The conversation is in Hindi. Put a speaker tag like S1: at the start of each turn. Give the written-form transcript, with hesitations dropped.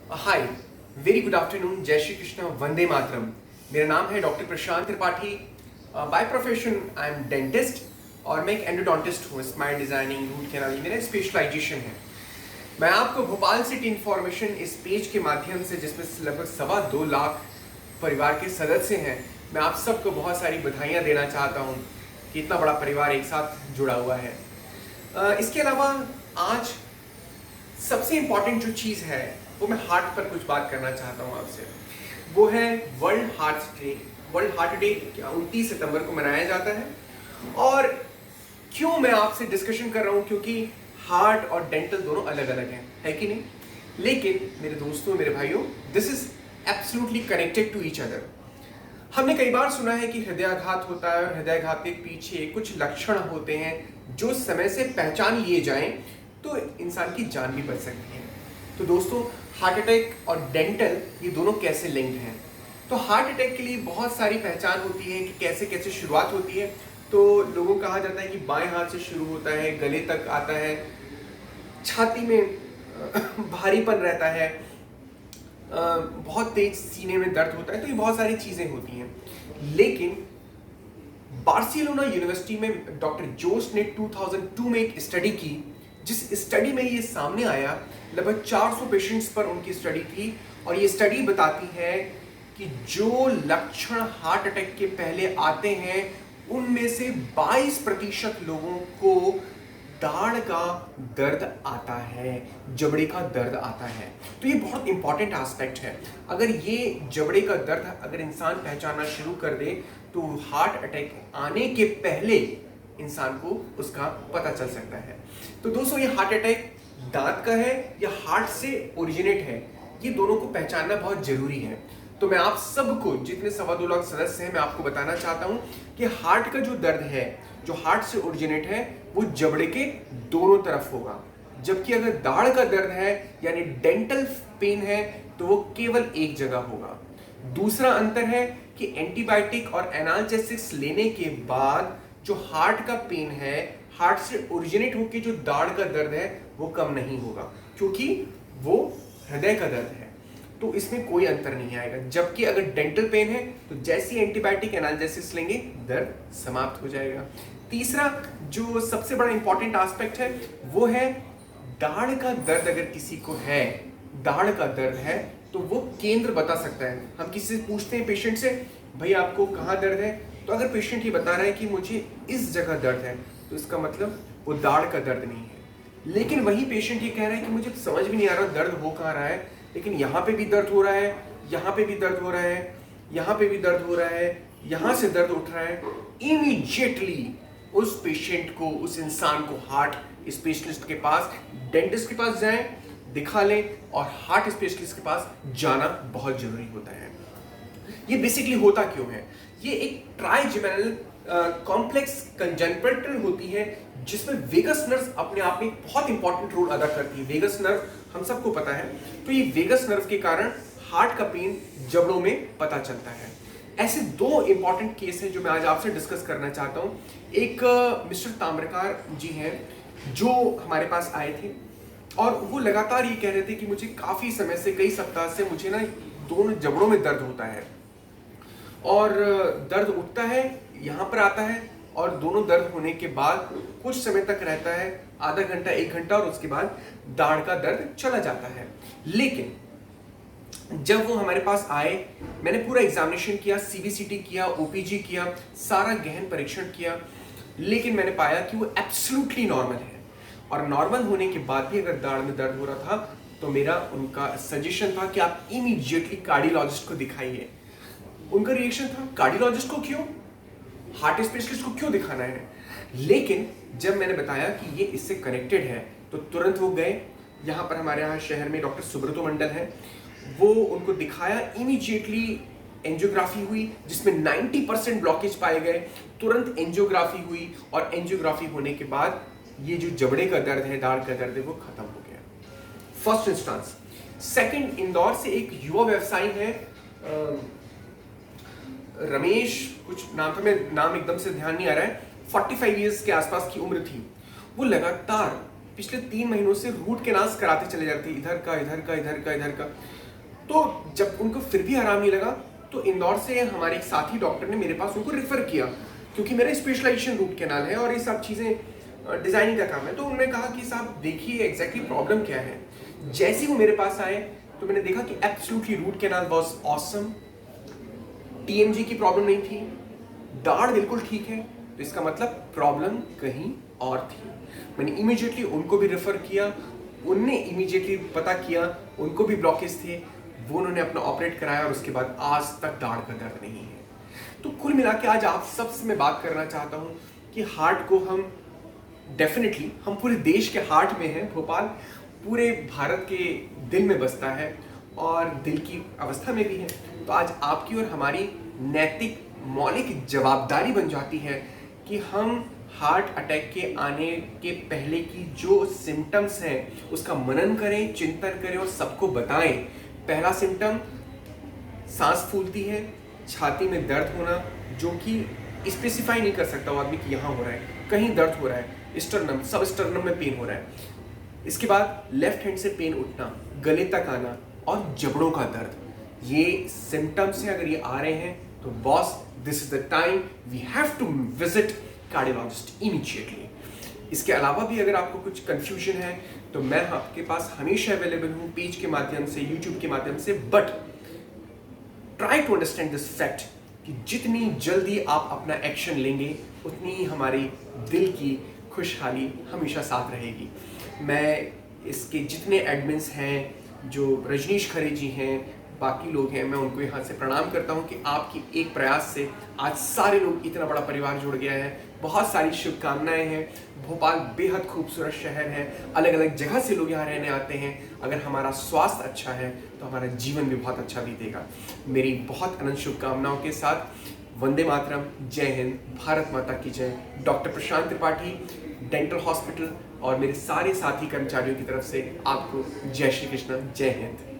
S1: हाय, वेरी गुड आफ्टरनून, जय श्री कृष्ण, वंदे मातरम। मेरा नाम है doctor Prashant Tripathi. By profession I am dentist और मैं एक एंडोडोंटिस्ट हूँ। स्माइल डिजाइनिंग, रूट कैनाल, ये मेरा स्पेशलाइजेशन है। मैं आपको भोपाल सिटी इन्फॉर्मेशन इस पेज के माध्यम से, जिसमें लगभग 2.25 लाख परिवार के सदस्य हैं, मैं आप सबको बहुत सारी बधाइयाँ देना चाहता हूँ कि इतना बड़ा परिवार एक साथ जुड़ा हुआ है। इसके अलावा आज सबसे इम्पॉर्टेंट जो चीज़ है वो मैं हार्ट पर कुछ बात करना चाहता हूँ आपसे। वो है world heart day. World heart day 29 सितंबर को मनाया जाता है। और क्यों मैं आपसे डिस्कशन कर रहा हूँ, क्योंकि हार्ट और डेंटल दोनों अलग अलग हैं, है कि नहीं? लेकिन मेरे दोस्तों, मेरे भाइयों, this is absolutely connected to each other. हमने कई बार सुना है कि हृदयाघात होता है और हृदयाघात के पीछे कुछ लक्षण होते हैं जो समय से पहचान लिए जाएं तो इंसान की जान भी बच सकती है। तो दोस्तों, हार्ट अटैक और डेंटल ये दोनों कैसे लिंक्ड हैं? तो हार्ट अटैक के लिए बहुत सारी पहचान होती है कि कैसे कैसे शुरुआत होती है। तो लोगों को कहा जाता है कि बाएं हाथ से शुरू होता है, गले तक आता है, छाती में भारीपन रहता है, बहुत तेज सीने में दर्द होता है। तो ये बहुत सारी चीजें होती हैं। लेकिन बार्सिलोना यूनिवर्सिटी में डॉक्टर जोस ने 2002 में एक स्टडी की, जिस स्टडी में ये सामने आया, लगभग 400 पेशेंट्स पर उनकी स्टडी थी। और ये स्टडी बताती है कि जो लक्षण हार्ट अटैक के पहले आते हैं उनमें से 22% लोगों को दाढ़ का दर्द आता है, जबड़े का दर्द आता है। तो ये बहुत इंपॉर्टेंट एस्पेक्ट है। अगर ये जबड़े का दर्द अगर इंसान पहचानना शुरू कर दे तो हार्ट अटैक आने के पहले इंसान को उसका पता चल सकता है। तो दोस्तों, ये हार्ट अटैक दांत का है या हार्ट से ओरिजिनेट है, ये दोनों को पहचानना बहुत जरूरी है। तो मैं आप सबको, जितने 2.25 लाख सदस्य हैं, मैं आपको बताना चाहता हूं कि हार्ट का जो दर्द है, जो हार्ट से ओरिजिनेट है, वो जबड़े के दोनों तरफ होगा। जबकि अगर दाढ़ का दर्द है यानी डेंटल पेन है तो वो केवल एक जगह होगा। दूसरा अंतर है कि एंटीबायोटिक और एनाल्जेसिक्स लेने के बाद जो हार्ट का पेन है, हार्ट से ओरिजिनेट होकर जो दाढ़ का दर्द है, वो कम नहीं होगा, क्योंकि वो हृदय का दर्द है। तो इसमें कोई अंतर नहीं आएगा। जबकि अगर डेंटल पेन है तो जैसे एंटीबायोटिक एनाल्जेसिस लेंगे, दर्द समाप्त हो जाएगा। तीसरा जो सबसे बड़ा इंपॉर्टेंट एस्पेक्ट है वो है दाढ़ का दर्द। अगर किसी को है, दाढ़ का दर्द है, तो वो केंद्र बता सकता है। हम किसी से पूछते हैं, पेशेंट से, भाई आपको कहाँ दर्द है? तो अगर पेशेंट ये बता रहा है कि मुझे इस जगह दर्द है, तो इसका मतलब वो दाढ़ का दर्द नहीं है। लेकिन वही पेशेंट ये कह रहा है कि मुझे समझ भी नहीं आ रहा दर्द हो कहाँ रहा है, लेकिन यहाँ पे भी दर्द हो रहा है, यहाँ पे भी दर्द हो रहा है, यहाँ पे भी दर्द हो रहा है, यहाँ से दर्द उठ रहा है। इमीडिएटली उस पेशेंट को, उस इंसान को हार्ट स्पेशलिस्ट के पास, डेंटिस्ट के पास जाएं, दिखा लें। और हार्ट स्पेशलिस्ट के पास जाना बहुत जरूरी होता है। ये बेसिकली होता क्यों है? ये एक ट्राइजेमिनल कॉम्प्लेक्स कंजेनिटल होती है, जिसमें वेगस नर्व अपने आप में बहुत इंपॉर्टेंट रोल अदा करती है। वेगस नर्व हम सबको पता है। तो ये वेगस नर्व के कारण हार्ट का पेन जबड़ों में पता चलता है। ऐसे दो इंपॉर्टेंट केस हैं जो मैं आज आपसे डिस्कस करना चाहता हूं। एक मिस्टर ताम्रकार जी हैं जो हमारे पास आए थे और वो लगातार ये कह रहे थे कि मुझे काफी समय से, कई सप्ताह से मुझे ना दोनों जबड़ों में दर्द होता है और दर्द उठता है, यहाँ पर आता है और दोनों दर्द होने के बाद कुछ समय तक रहता है, आधा घंटा, 1 घंटा, और उसके बाद दाढ़ का दर्द चला जाता है। लेकिन जब वो हमारे पास आए, मैंने पूरा एग्जामिनेशन किया, सीबीसीटी किया, ओपीजी किया, सारा गहन परीक्षण किया, लेकिन मैंने पाया कि वो एब्सोल्युटली नॉर्मल है। और नॉर्मल होने के बाद भी अगर दाढ़ में दर्द हो रहा था तो मेरा उनका सजेशन था कि आप इमीडिएटली कार्डियोलॉजिस्ट को दिखाइए। उनका रिएक्शन था, कार्डियोलॉजिस्ट को क्यों, हार्ट स्पेशलिस्ट को क्यों दिखाना है? लेकिन जब मैंने बताया कि ये इससे कनेक्टेड है तो तुरंत वो गए। यहाँ पर हमारे यहाँ शहर में डॉक्टर सुब्रतो मंडल है, वो उनको दिखाया। इमीडिएटली एंजियोग्राफी हुई जिसमें 90% ब्लॉकेज पाए गए। तुरंत एंजियोग्राफी हुई और एंजियोग्राफी होने के बाद ये जो जबड़े का दर्द है, दाढ़ का दर्द है, वो खत्म हो गया। First instance. सेकंड, इंदौर से एक युवा व्यवसायी है, रमेश कुछ नाम था, मैं नाम एकदम से ध्यान नहीं आ रहा है, 45 इयर्स के आसपास की उम्र थी। वो लगातार पिछले 3 महीनों से रूट कैनाल्स कराते चले जाते, इधर का इधर का इधर का इधर का। तो जब उनको फिर भी आराम नहीं लगा तो इंदौर से हमारे एक साथी डॉक्टर ने मेरे पास उनको रेफर किया, क्योंकि मेरा स्पेशलाइजेशन रूट कैनाल है और ये सब चीज़ें डिज़ाइनिंग का काम है। तो उन्होंने कहा कि साहब देखिए एग्जैक्टली प्रॉब्लम क्या है। जैसे ही वो मेरे पास आए तो मैंने देखा कि absolutely root canal was awesome, TMJ की प्रॉब्लम नहीं थी, दाढ़ बिल्कुल ठीक है, तो इसका मतलब प्रॉब्लम कहीं और थी। मैंने इमीडिएटली उनको भी रेफर किया, उनने इमीडिएटली पता किया, उनको भी ब्लॉकेज थे, वो उन्होंने अपना ऑपरेट कराया और उसके बाद आज तक दाढ़ का दर्द नहीं है। तो कुल मिला के आज आप सबसे मैं बात करना चाहता हूँ कि हार्ट को हम डेफिनेटली, हम पूरे देश के हार्ट में हैं, भोपाल पूरे भारत के दिल में बसता है और दिल की अवस्था में भी है। तो आज आपकी और हमारी नैतिक मौलिक जवाबदारी बन जाती है कि हम हार्ट अटैक के आने के पहले की जो सिम्टम्स हैं उसका मनन करें, चिंतन करें और सबको बताएं। पहला सिम्टम सांस फूलती है, छाती में दर्द होना, जो कि स्पेसिफाई नहीं कर सकता वो आदमी कि यहाँ हो रहा है, कहीं दर्द हो रहा है, स्टर्नम सब स्टर्नम में पेन हो रहा है। इसके बाद लेफ्ट हैंड से पेन उठना, गले तक आना और जबड़ों का दर्द। ये सिम्टम्स हैं, अगर ये आ रहे हैं तो boss this is the time we have to visit cardiologist immediately. इसके अलावा भी अगर आपको कुछ कंफ्यूजन है तो मैं आपके पास हमेशा अवेलेबल हूँ, पेज के माध्यम से, यूट्यूब के माध्यम से। But try to understand this fact कि जितनी जल्दी आप अपना एक्शन लेंगे उतनी ही हमारी दिल की खुशहाली हमेशा साथ रहेगी। मैं इसके जितने एडमिन्स हैं, जो रजनीश खरे जी हैं, बाकी लोग हैं, मैं उनको यहाँ से प्रणाम करता हूँ कि आपकी एक प्रयास से आज सारे लोग, इतना बड़ा परिवार जुड़ गया है। बहुत सारी शुभकामनाएं हैं। भोपाल बेहद खूबसूरत शहर है, अलग अलग जगह से लोग यहाँ रहने आते हैं। अगर हमारा स्वास्थ्य अच्छा है तो हमारा जीवन भी बहुत अच्छा बीतेगा। मेरी बहुत अनंत शुभकामनाओं के साथ वंदे मातरम, जय हिंद, भारत माता की जय। डॉक्टर प्रशांत त्रिपाठी, डेंटल हॉस्पिटल और मेरे सारे साथी कर्मचारियों की तरफ से आपको जय श्री कृष्ण, जय हिंद।